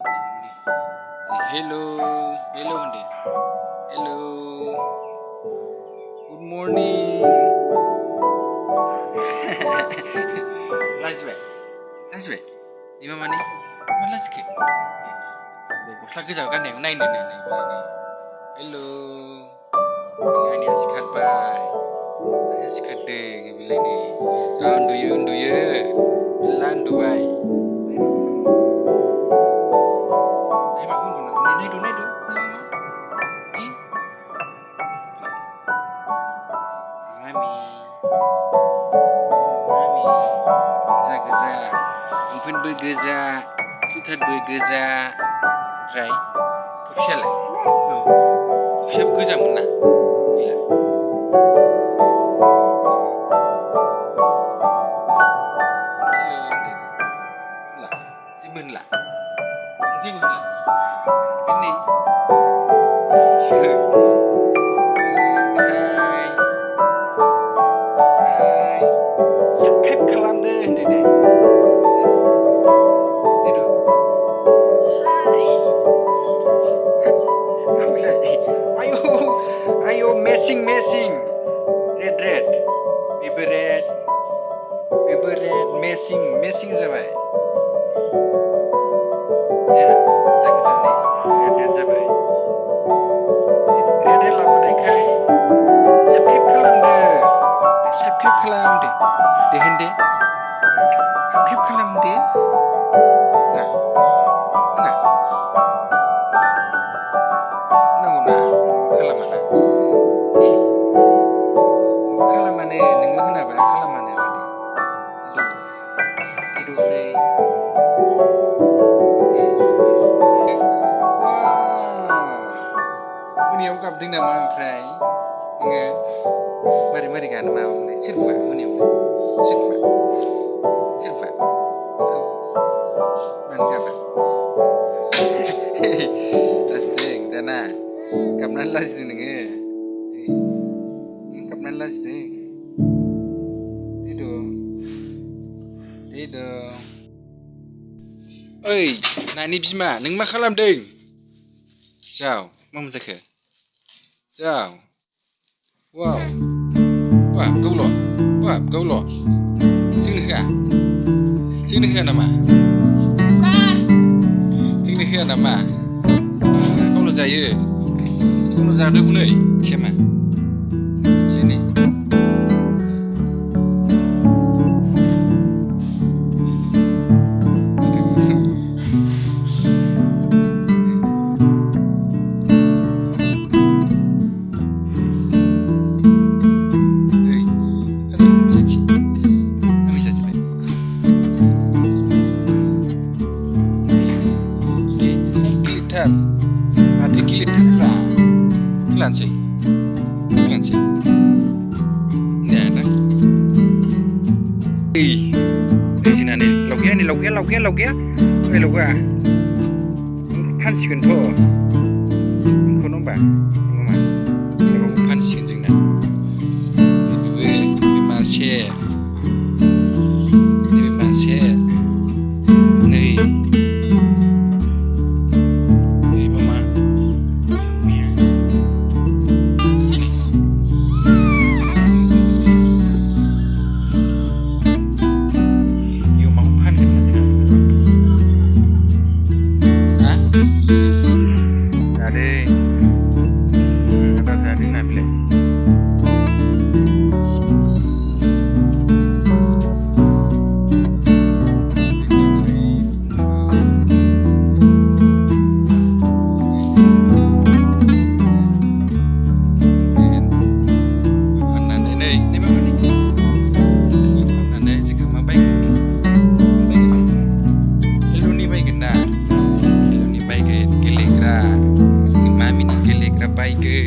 Hello, hello hindi. Hello. Good morning. Lunch break. Lunch break. Di mama ni? Ma lunch ke? Gosla goजा गाननायखौ नायनो नै Hello. Ani सिखारबाय. सिखारदों बेलाय नै. उन्दुयो. बेला उन्दुबाय. Lompenबो गोजा, सुइटारबो गोजा, ओमफ्राय थफियालाय? थफियाबो गोजामोन ना? गैला? होनला? जेबो होनला? जेबो होनला? होननै? Subscribe खालामदो होनदो दे. Ayo, matching. Red. Baby red, matching जाबाय. Ya, जागोन red जाबाय. Red लाबोनायखाय subscribe खालामदो. Subscribe खालामदो. दे होनदे. Subscribe खालामदो. मोनायाव गाबदों नामा ओमफ्राय नोङो मारै गानो माबामोनलाय सोरबा मोनायावलाय सोरबा मानो गाबा लाजिदों दाना गाबनानै लाजिदों नोङो गाबनानै लाजिदों देद' ओइ नानि बिमा नों मा खालामदों जाव मा मोनजाखो जाव वाव बाब गावल' जोंनो होआ नामा गावल' जायो गावल' जादों हनै खेमा Nanti gilit lah, lancing, ya kan? Sini nih, logia, pansikan tuh, kau nombak, kau pansikan jengna, itu masih. Mami ni gelek rapai ke